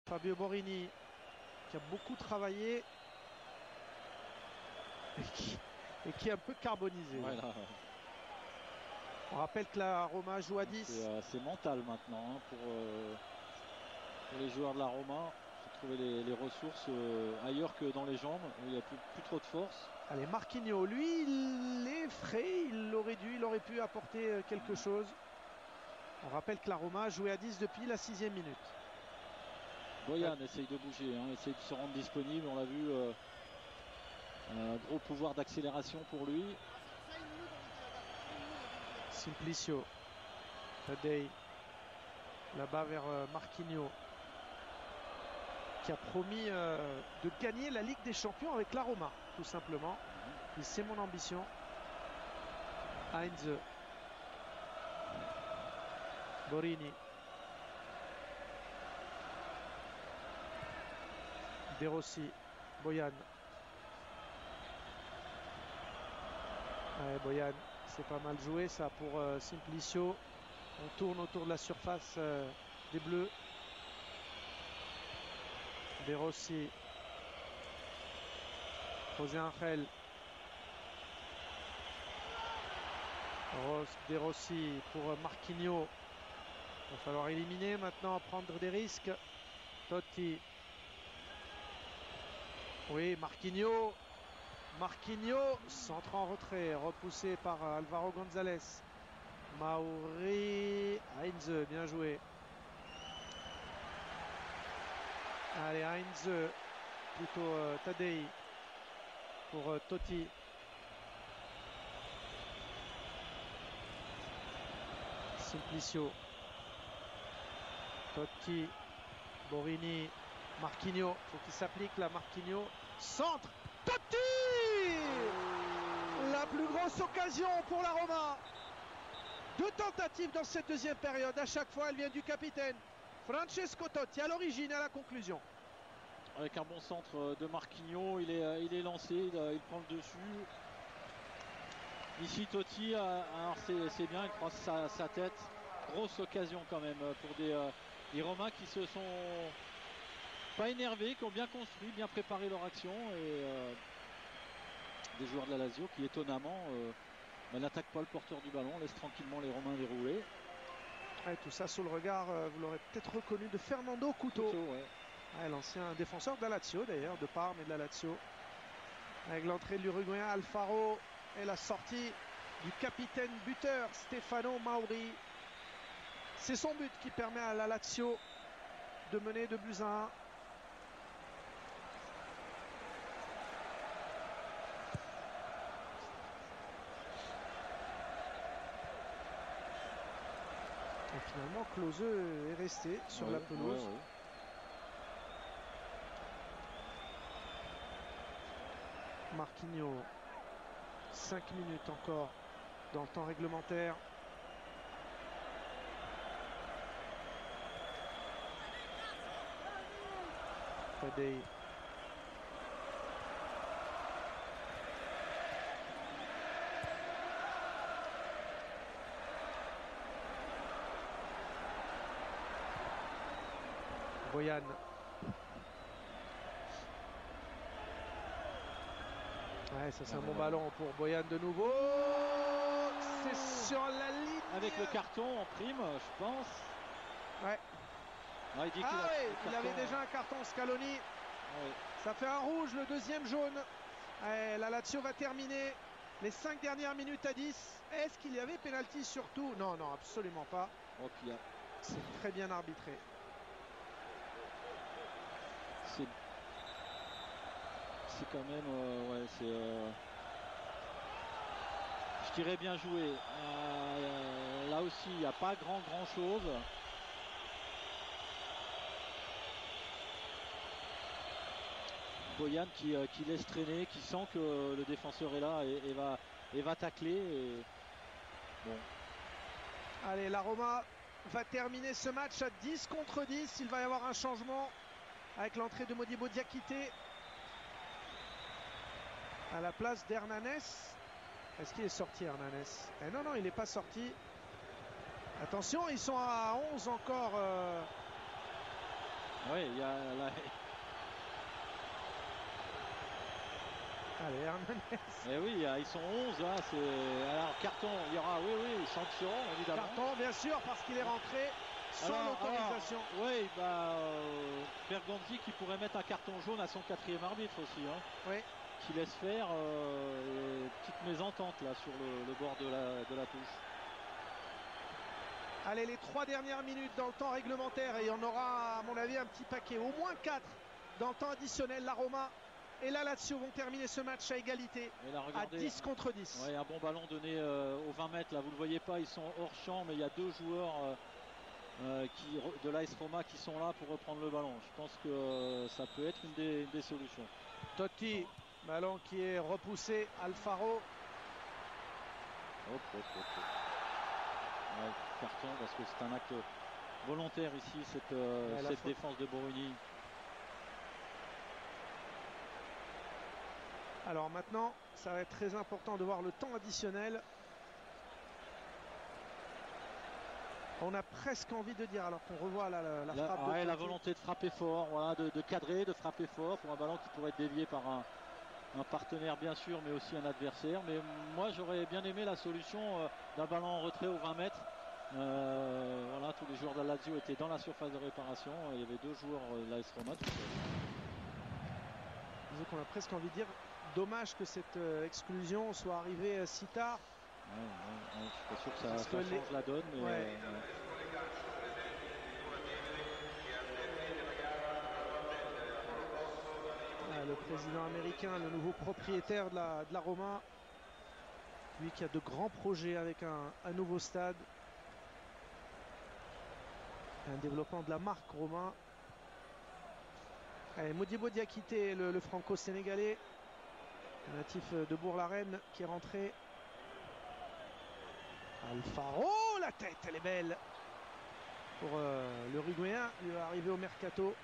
Fabio Borini qui a beaucoup travaillé et qui est un peu carbonisé. Ouais, là, on rappelle que la Roma joue à 10. C'est mental maintenant hein, pour les joueurs de la Roma. Il faut trouver les ressources ailleurs que dans les jambes où il n'y a plus trop de force. Allez, Marquinhos, lui, il est frais, il aurait pu apporter quelque chose. On rappelle que la Roma jouait à 10 depuis la 6e minute. Boyan essaye de bouger, hein, essaye de se rendre disponible. On l'a vu, un gros pouvoir d'accélération pour lui. Simplicio, Tadei, là-bas vers Marquinhos, qui a promis de gagner la Ligue des Champions avec la Roma, tout simplement. Et c'est mon ambition. Heinze, Borini, De Rossi, Boyan. Ouais, Boyan, c'est pas mal joué ça pour Simplicio. On tourne autour de la surface des Bleus. De Rossi, José Angel, De Rossi pour Marquinhos. Il va falloir éliminer maintenant, prendre des risques. Totti. Oui, Marquinhos, centre en retrait, repoussé par Alvaro González. Mauri, Heinze, bien joué. Allez, Heinze, plutôt Tadei pour Totti. Simplicio, Totti, Borini, Marquinhos, faut qu'il s'applique là, Marquinhos, centre, Totti, la plus grosse occasion pour la Roma. 2 tentatives dans cette deuxième période, à chaque fois elle vient du capitaine Francesco Totti, à l'origine et à la conclusion. Avec un bon centre de Marquinhos, il est lancé, il prend le dessus. Ici Totti, alors c'est bien, il croise sa tête. Grosse occasion quand même pour des Romains qui se sont pas énervés, qui ont bien construit, bien préparé leur action. Et des joueurs de la Lazio qui étonnamment n'attaquent pas le porteur du ballon, laissent tranquillement les Romains dérouler. Ouais, tout ça sous le regard, vous l'aurez peut-être reconnu, de Fernando Couto. Ouais, l'ancien défenseur de la Lazio d'ailleurs, de Parme et de la Lazio. Avec l'entrée de l'Uruguayen Alfaro et la sortie du capitaine buteur Stefano Mauri. C'est son but qui permet à la Lazio de mener 2-1. Et finalement, Klose est resté sur la pelouse. Ouais. Marquinhos, 5 minutes encore dans le temps réglementaire. Tadei. Boyan. Ouais, ça c'est un bon ballon pour Boyan de nouveau. C'est sur la ligne. Avec le carton en prime, je pense. Ouais. Ouais, il avait déjà un carton, Scaloni. Ouais. Ça fait un rouge, le deuxième jaune. Ouais, la Lazio va terminer les 5 dernières minutes à 10. Est-ce qu'il y avait pénalty surtout? Non, absolument pas. C'est très bien arbitré. C'est quand même, je dirais bien joué. Là aussi, il n'y a pas grand chose. Boyan qui laisse traîner, qui sent que le défenseur est là et va tacler. Et... Bon. Allez, la Roma va terminer ce match à 10 contre 10. Il va y avoir un changement avec l'entrée de Modibo Diakité à la place d'Hernanes. Est-ce qu'il est sorti, Hernanes? Non, il n'est pas sorti. Attention, ils sont à 11 encore. Oui, il y a la... Allez, Hernandez. Eh oui, ils sont 11 là. Alors carton, il y aura, oui, sanction évidemment. Carton, bien sûr, parce qu'il est rentré sans l'autorisation. Oui, Berganzi qui pourrait mettre un carton jaune à son 4e arbitre aussi. Hein, oui. Qui laisse faire petite mésentente là sur le bord de la touche. Allez, les 3 dernières minutes dans le temps réglementaire, et il y en aura à mon avis un petit paquet, au moins 4 dans le temps additionnel. La Roma et la Lazio vont terminer ce match à égalité, là, regardez, à 10 contre 10. Ouais, un bon ballon donné aux 20 mètres, là vous le voyez pas, ils sont hors champ, mais il y a 2 joueurs de l'AS Roma qui sont là pour reprendre le ballon. Je pense que ça peut être une des solutions. Totti, ballon qui est repoussé, Alfaro. Ouais, carton parce que c'est un acte volontaire ici, cette défense de Bruni. Alors maintenant, ça va être très important de voir le temps additionnel. On a presque envie de dire, alors qu'on revoit la frappe de la volonté de frapper fort, voilà, de cadrer, de frapper fort pour un ballon qui pourrait être dévié par un partenaire bien sûr, mais aussi un adversaire. Mais moi j'aurais bien aimé la solution d'un ballon en retrait aux 20 mètres. Voilà, tous les joueurs de la Lazio étaient dans la surface de réparation. Il y avait 2 joueurs de l'AS Roma. On a presque envie de dire, dommage que cette exclusion soit arrivée si tard. Je suis pas sûr que ça change la donne, mais le président américain, le nouveau propriétaire de la Roma, lui qui a de grands projets avec un nouveau stade, un développement de la marque Roma. Modibo Diakité, le franco-sénégalais, natif de Bourg-la-Reine, qui est rentré. Alfaro, la tête, elle est belle pour l'Uruguayen, lui est arrivé au mercato.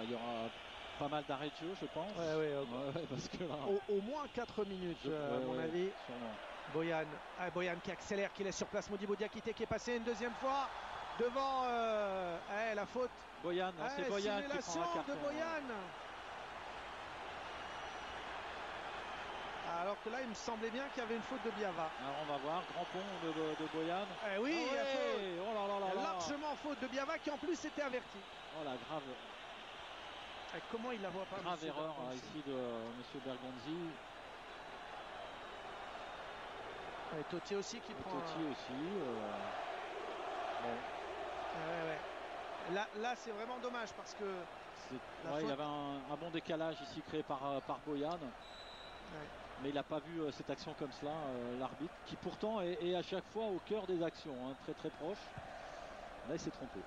il y aura pas mal d'arrêts de jeu, je pense. Parce que là, au moins 4 minutes, à mon avis. Sûrement. Boyan qui accélère, qui laisse sur place Modibo Diakité qui est passé une deuxième fois devant la faute. Boyan, c'est Boyan qui prend un carton. De Boyan. Alors que là, il me semblait bien qu'il y avait une faute de Biava. Alors on va voir, grand pont de Boyan. Oui, il y a largement faute de Biava qui en plus était averti. Oh la grave. Comment il la voit pas? Grave erreur ici de M. Berganzi. Et Totti aussi qui prend. Totti aussi. Là c'est vraiment dommage parce que il y avait un bon décalage ici créé par Boyan. Mais il n'a pas vu cette action comme cela, l'arbitre, qui pourtant est à chaque fois au cœur des actions, hein, très très proche. Là il s'est trompé.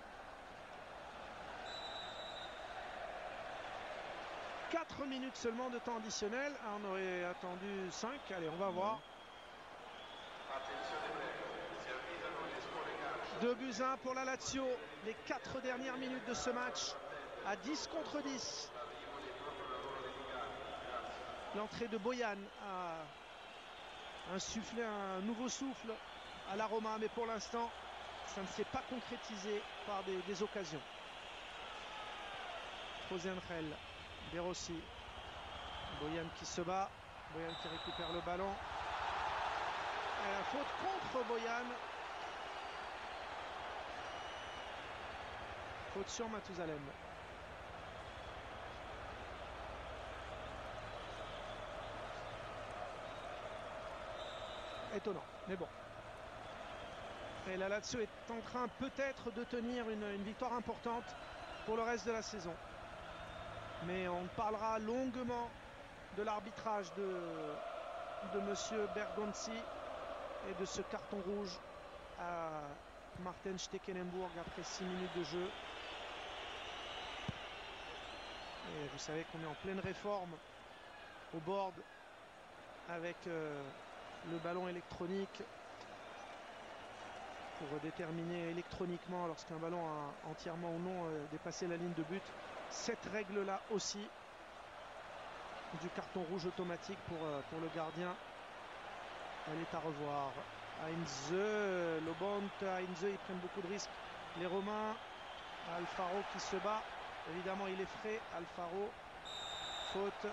4 minutes seulement de temps additionnel. On aurait attendu 5. Allez, on va voir. 2-1 pour la Lazio. Les 4 dernières minutes de ce match à 10 contre 10. L'entrée de Boyan a insufflé un nouveau souffle à la Roma, mais pour l'instant, ça ne s'est pas concrétisé par des occasions. José Angel, De Rossi, Boyan qui se bat, Boyan qui récupère le ballon. Et la faute contre Boyan. Faute sur Mathusalem. Étonnant, mais bon. Et la Lazio est en train peut-être de tenir une victoire importante pour le reste de la saison. Mais on parlera longuement de l'arbitrage de monsieur Bergonzi et de ce carton rouge à Martin Stekelenburg après 6 minutes de jeu. Et vous savez qu'on est en pleine réforme au board avec le ballon électronique pour déterminer électroniquement lorsqu'un ballon a entièrement ou non dépassé la ligne de but. Cette règle là aussi. du carton rouge automatique pour le gardien. Elle est à revoir. Heinze, Lobont, Heinze, ils prennent beaucoup de risques. Les Romains, Alfaro qui se bat. Évidemment, il est frais. Alfaro, faute.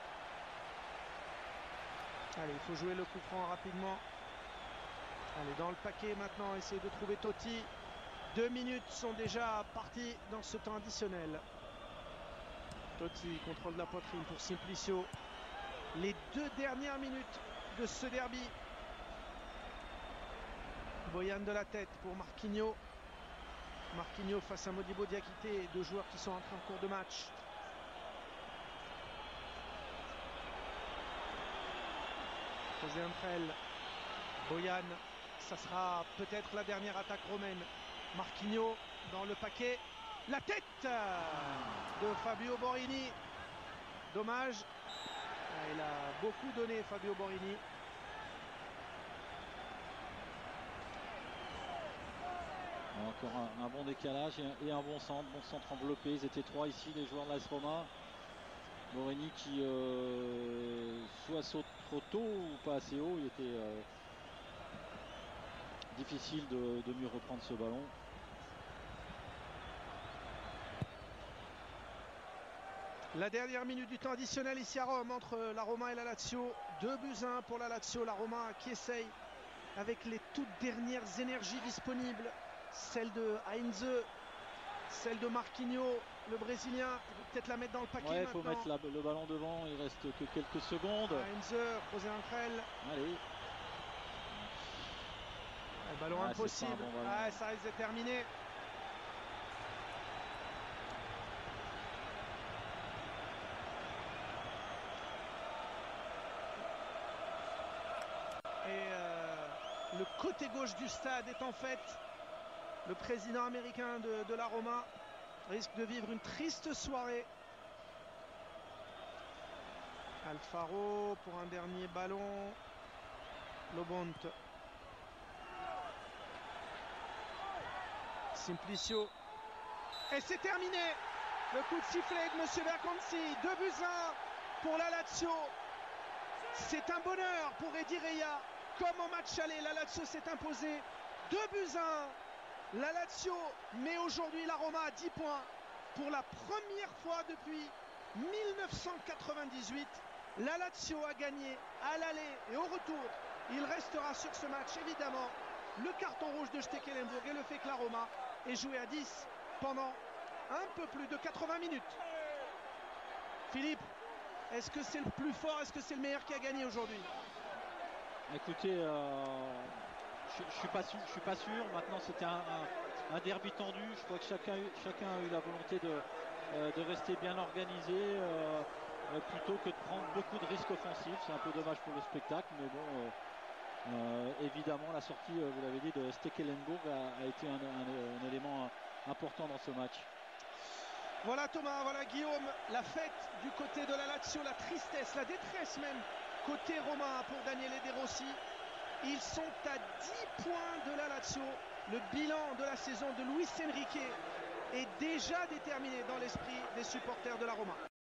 Allez, il faut jouer le coup franc rapidement. Allez, dans le paquet maintenant, essayer de trouver Totti. 2 minutes sont déjà parties dans ce temps additionnel. Totti, contrôle de la poitrine pour Simplicio. Les 2 dernières minutes de ce derby. Boyan de la tête pour Marquinhos. Marquinhos face à Modibo Diakité, 2 joueurs qui sont entrés en cours de match. José Antrel, Boyan, ça sera peut-être la dernière attaque romaine. Marquinhos dans le paquet. La tête de Fabio Borini. Dommage. Il a beaucoup donné, Fabio Borini. Encore un bon décalage et un bon centre enveloppé. Ils étaient 3 ici, les joueurs de l'AS Roma. Borini qui soit saute trop tôt ou pas assez haut. Il était difficile de mieux reprendre ce ballon. La dernière minute du temps additionnel ici à Rome entre la Roma et la Lazio. 2-1 pour la Lazio. La Roma qui essaye avec les toutes dernières énergies disponibles. Celle de Heinze, celle de Marquinhos, le Brésilien. Il faut peut-être la mettre dans le paquet maintenant. Il faut mettre le ballon devant. Il reste que quelques secondes. Heinze, José Antrel. Allez. Le ballon impossible. Bon ballon. Ça risque de terminer. Et le côté gauche du stade est en fait le président américain de la Roma. Risque de vivre une triste soirée. Alfaro pour un dernier ballon. Lobont. Simplicio. Et c'est terminé. Le coup de sifflet de M. Bergonzi. 2-1 pour la Lazio. C'est un bonheur pour Eddie Reia. Comme en match aller, la Lazio s'est imposée. 2-1. La Lazio met aujourd'hui la Roma à 10 points. Pour la première fois depuis 1998, la Lazio a gagné à l'aller et au retour. Il restera sur ce match évidemment le carton rouge de Stekelenburg et le fait que la Roma ait joué à 10 pendant un peu plus de 80 minutes. Philippe, est-ce que c'est le plus fort, est-ce que c'est le meilleur qui a gagné aujourd'hui? Écoutez, je suis pas sûr. Maintenant, c'était un derby tendu. Je crois que chacun a eu la volonté de rester bien organisé plutôt que de prendre beaucoup de risques offensifs. C'est un peu dommage pour le spectacle, mais bon, évidemment, la sortie, vous l'avez dit, de Stekelenburg a été un élément important dans ce match. Voilà Thomas, voilà Guillaume, la fête du côté de la Lazio, la tristesse, la détresse même côté romain pour Daniele De Rossi. Ils sont à 10 points de la Lazio. Le bilan de la saison de Luis Enrique est déjà déterminé dans l'esprit des supporters de la Roma.